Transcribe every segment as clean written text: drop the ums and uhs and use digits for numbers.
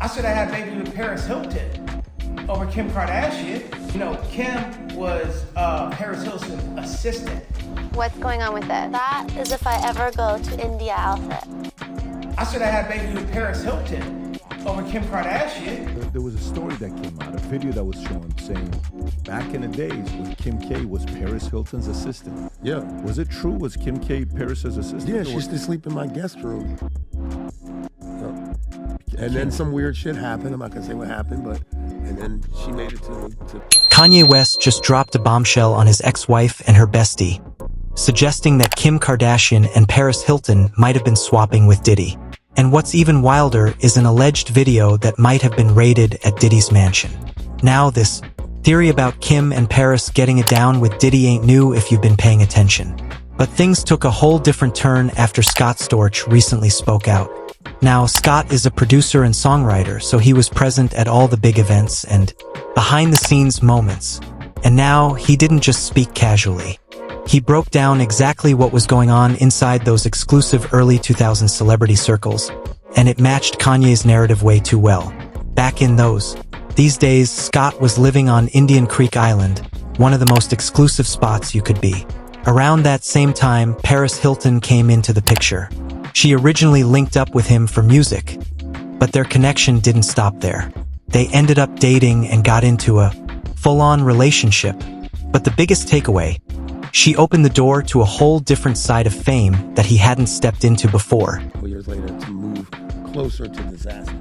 I should have had a baby with Paris Hilton over Kim Kardashian. You know, Kim was Paris Hilton's assistant. What's going on with it? That is if I ever go to India outfit. I should have had a baby with Paris Hilton over Kim Kardashian. There was a story that came out, a video that was shown saying back in the days when Kim K was Paris Hilton's assistant. Yeah. Was it true? Was Kim K Paris's assistant? Yeah, she used to sleep in my guest room. And then some weird shit happened. I'm not gonna say what happened, but and then she made it to Kanye West just dropped a bombshell on his ex-wife and her bestie, suggesting that Kim Kardashian and Paris Hilton might have been swapping with Diddy. And what's even wilder is an alleged video that might have been raided at Diddy's mansion. Now this theory about Kim and Paris getting it down with Diddy ain't new if you've been paying attention. But things took a whole different turn after Scott Storch recently spoke out. Now, Scott is a producer and songwriter, so he was present at all the big events and behind-the-scenes moments. And now, he didn't just speak casually. He broke down exactly what was going on inside those exclusive early 2000s celebrity circles, and it matched Kanye's narrative way too well. Back in these days, Scott was living on Indian Creek Island, one of the most exclusive spots you could be. Around that same time, Paris Hilton came into the picture. She originally linked up with him for music, but their connection didn't stop there. They ended up dating and got into a full-on relationship. But the biggest takeaway, she opened the door to a whole different side of fame that he hadn't stepped into before. 4 years later to move closer to disaster,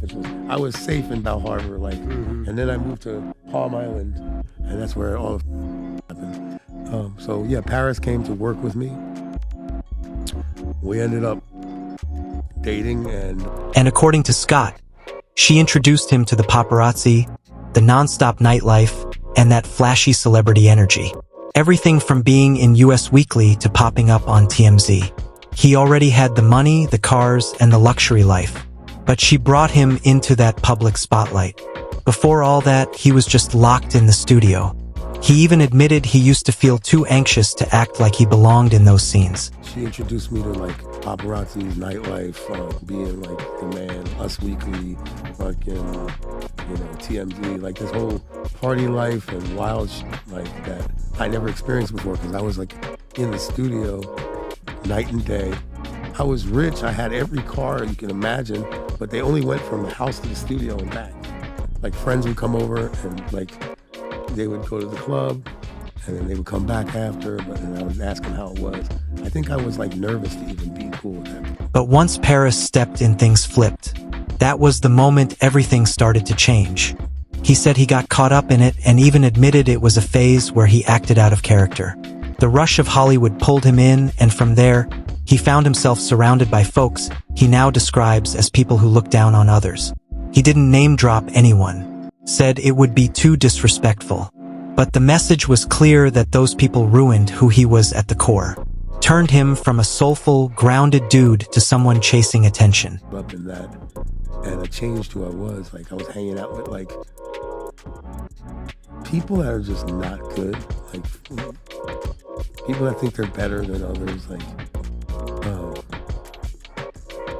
which was I was safe in Bal Harbor, and then I moved to Palm Island, and that's where all of happened. So yeah, Paris came to work with me. We ended up dating And according to Scott, she introduced him to the paparazzi, the non-stop nightlife, and that flashy celebrity energy. Everything from being in US Weekly to popping up on TMZ. He already had the money, the cars, and the luxury life. But she brought him into that public spotlight. Before all that, he was just locked in the studio. He even admitted he used to feel too anxious to act like he belonged in those scenes. she introduced me to like paparazzi's nightlife, being like the man, Us Weekly, fucking, TMZ, like this whole party life and wild like that I never experienced before because I was like in the studio night and day. I was rich, I had every car you can imagine, but they only went from the house to the studio and back. Like friends would come over and like they would go to the club and then they would come back after, but then I would ask them how it was. I think I was like nervous to even be cool with them. But once Paris stepped in, things flipped. That was the moment everything started to change. He said he got caught up in it and even admitted it was a phase where he acted out of character. The rush of Hollywood pulled him in, and from there, he found himself surrounded by folks he now describes as people who look down on others. He didn't name drop anyone, said it would be too disrespectful. But the message was clear that those people ruined who he was at the core, turned him from a soulful, grounded dude to someone chasing attention. Up in that, and it changed who I was. Like I was hanging out with like people that are just not good, like people that think they're better than others. Like I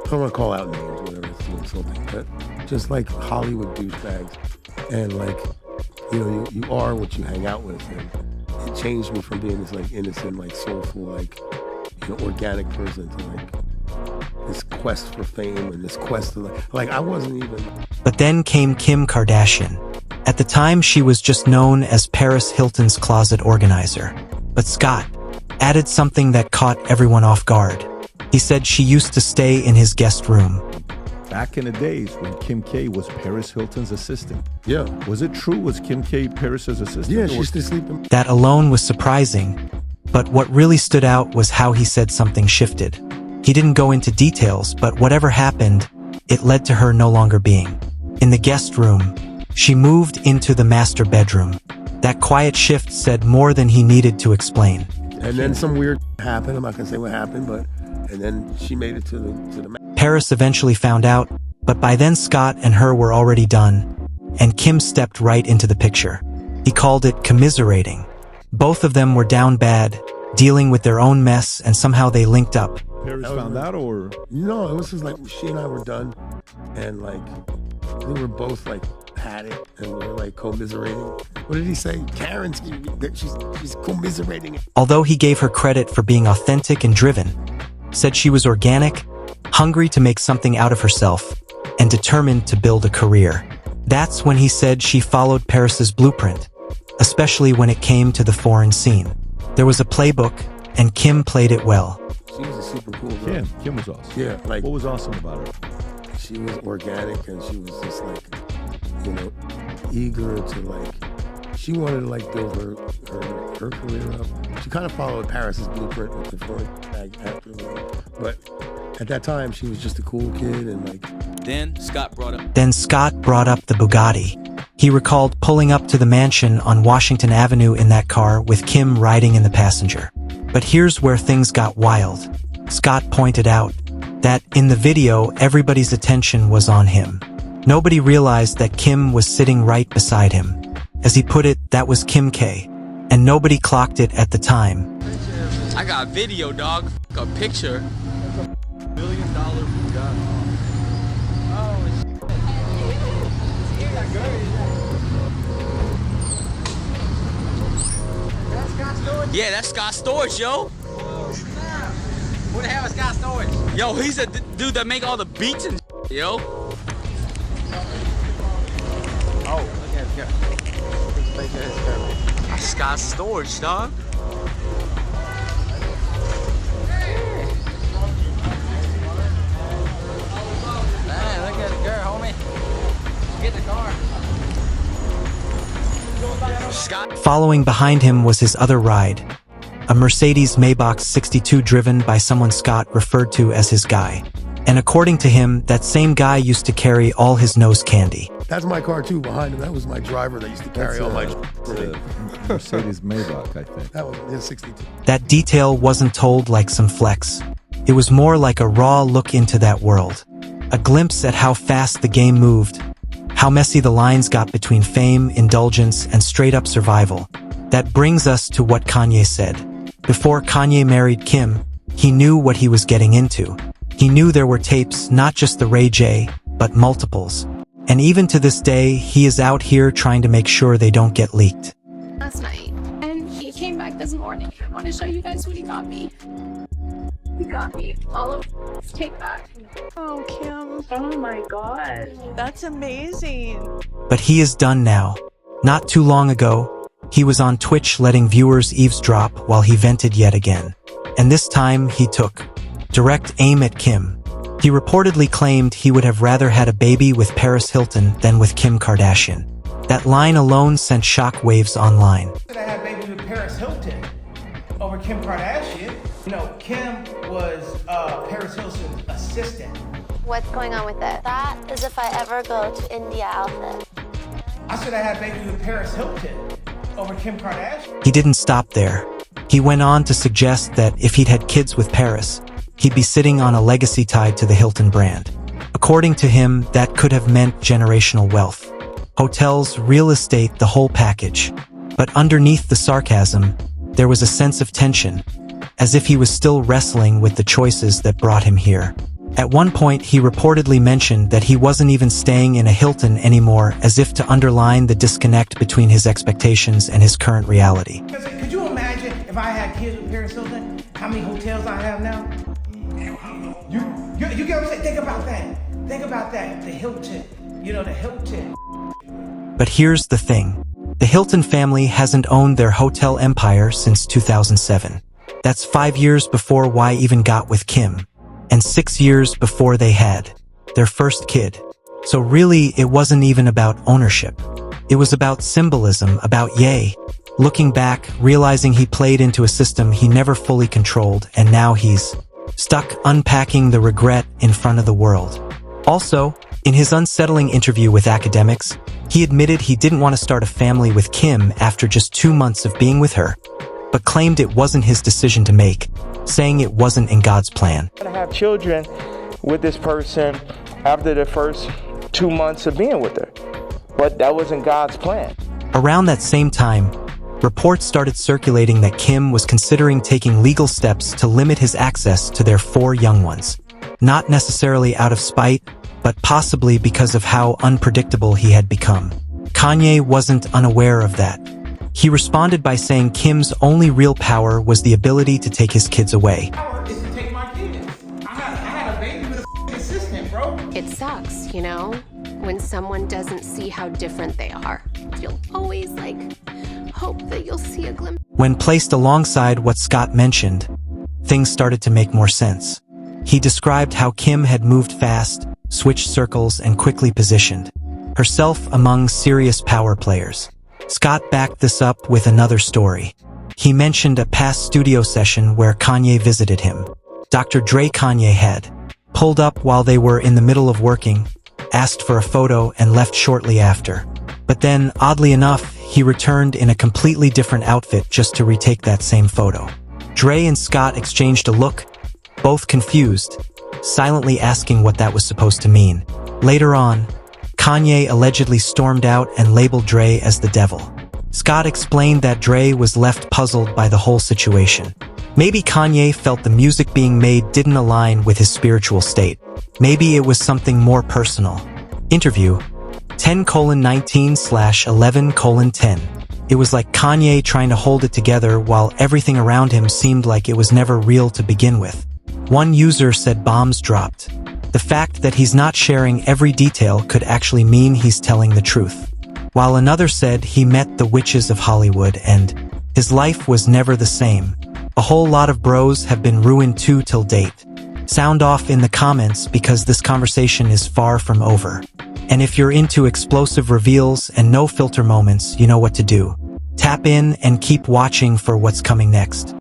don't want to call out names, whatever, it's too insulting, but just like Hollywood douchebags, and like. You are what you hang out with, and it changed me from being this like innocent, like soulful, like organic person to like this quest for fame and this quest to like I wasn't even. But then came Kim Kardashian. At the time, she was just known as Paris Hilton's closet organizer. But Scott added something that caught everyone off guard. He said she used to stay in his guest room. Back in the days when Kim K was Paris Hilton's assistant. Yeah. Was it true? Was Kim K Paris's assistant? Yeah, she used to sleep in. That alone was surprising. But what really stood out was how he said something shifted. He didn't go into details, but whatever happened, it led to her no longer being in the guest room. She moved into the master bedroom. That quiet shift said more than he needed to explain. And then some weird happened. I'm not gonna say what happened, but and then she made it to the. Paris eventually found out, but by then Scott and her were already done, and Kim stepped right into the picture. He called it commiserating. Both of them were down bad, dealing with their own mess, and somehow they linked up. Paris found out, or? No, it was just like she and I were done, and like we were both like had it, and we were like commiserating. What did he say? Karen's she's commiserating. Although he gave her credit for being authentic and driven, said she was organic, hungry to make something out of herself, and determined to build a career. That's when he said she followed Paris's blueprint, especially when it came to the foreign scene. There was a playbook, and Kim played it well. She was a super cool girl. Kim was awesome. Yeah, like What was awesome about her? she was organic, and she was just like, you know, eager to like. She wanted to like build her career up. She kind of followed Paris's blueprint with the foreign actor, but at that time she was just a cool kid, and like. Then Scott brought up the Bugatti. He recalled pulling up to the mansion on Washington Avenue in that car with Kim riding in the passenger. But here's where things got wild. Scott pointed out that in the video, everybody's attention was on him. Nobody realized that Kim was sitting right beside him. As he put it, that was Kim K, and nobody clocked it at the time. I got a video, dog. A picture. $1 million Bugatti. Yeah, that's Scott Storage, yo. Who the hell is Scott Storage? Yo, he's a dude that make all the beats and yo. Oh, look at his That's Scott Storage, dog. Man, look at the girl, homie. Get in the car. Scott. Following behind him was his other ride, a Mercedes Maybach 62 driven by someone Scott referred to as his guy. And according to him, that same guy used to carry all his nose candy. That's my car too, behind him. That was my driver that used to carry all my. Mercedes Maybach, I think. That was in 62. That detail wasn't told like some flex. It was more like a raw look into that world. A glimpse at how fast the game moved, how messy the lines got between fame, indulgence, and straight-up survival. That brings us to what Kanye said. Before Kanye married Kim, he knew what he was getting into. He knew there were tapes, not just the Ray J, but multiples. And even to this day, he is out here trying to make sure they don't get leaked. Last night, and he came back this morning. I want to show you guys what he got me. He got me all of this tape back. Oh, Kim. Oh my god. That's amazing. But he is done now. Not too long ago, he was on Twitch letting viewers eavesdrop while he vented yet again. And this time he took direct aim at Kim. He reportedly claimed he would have rather had a baby with Paris Hilton than with Kim Kardashian. That line alone sent shockwaves online. I had a baby with Paris Hilton over Kim Kardashian. You know, Kim was Paris Hilton's assistant. What's going on with it? That is if I ever go to India outfit. I said I had a baby with Paris Hilton over Kim Kardashian. He didn't stop there. He went on to suggest that if he'd had kids with Paris, he'd be sitting on a legacy tied to the Hilton brand. According to him, that could have meant generational wealth. Hotels, real estate, the whole package. But underneath the sarcasm, there was a sense of tension, as if he was still wrestling with the choices that brought him here. At one point, he reportedly mentioned that he wasn't even staying in a Hilton anymore, as if to underline the disconnect between his expectations and his current reality. Could you imagine if I had kids with Paris Hilton, how many hotels I have now? You get what I'm saying? Think about that. Think about that. The Hilton. You know, the Hilton. But here's the thing. The Hilton family hasn't owned their hotel empire since 2007. That's 5 years before Y even got with Kim, and 6 years before they had their first kid. So really, it wasn't even about ownership. It was about symbolism, about Ye. Looking back, realizing he played into a system he never fully controlled, and now he's stuck unpacking the regret in front of the world. Also, in his unsettling interview with academics, he admitted he didn't want to start a family with Kim after just 2 months of being with her, but claimed it wasn't his decision to make, saying it wasn't in God's plan. To have children with this person after the first 2 months of being with her, but that wasn't God's plan. Around that same time, reports started circulating that Kim was considering taking legal steps to limit his access to their 4 young ones. Not necessarily out of spite, but possibly because of how unpredictable he had become. Kanye wasn't unaware of that. He responded by saying Kim's only real power was the ability to take his kids away. Is to take my kids. I had a baby with a assistant, bro. It sucks, you know, when someone doesn't see how different they are. You'll always, hope that you'll see a glimpse. When placed alongside what Scott mentioned, things started to make more sense. He described how Kim had moved fast, switched circles, and quickly positioned herself among serious power players. Scott backed this up with another story. He mentioned a past studio session where Kanye visited him. Dr. Dre Kanye had pulled up while they were in the middle of working, asked for a photo, and left shortly after. But then, oddly enough, he returned in a completely different outfit just to retake that same photo. Dre and Scott exchanged a look, both confused, silently asking what that was supposed to mean. Later on, Kanye allegedly stormed out and labeled Dre as the devil. Scott explained that Dre was left puzzled by the whole situation. Maybe Kanye felt the music being made didn't align with his spiritual state. Maybe it was something more personal. Interview 10:19/11:10. It was like Kanye trying to hold it together while everything around him seemed like it was never real to begin with. One user said bombs dropped. The fact that he's not sharing every detail could actually mean he's telling the truth. While another said he met the witches of Hollywood and his life was never the same. A whole lot of bros have been ruined too till date. Sound off in the comments because this conversation is far from over. And if you're into explosive reveals and no filter moments, you know what to do. Tap in and keep watching for what's coming next.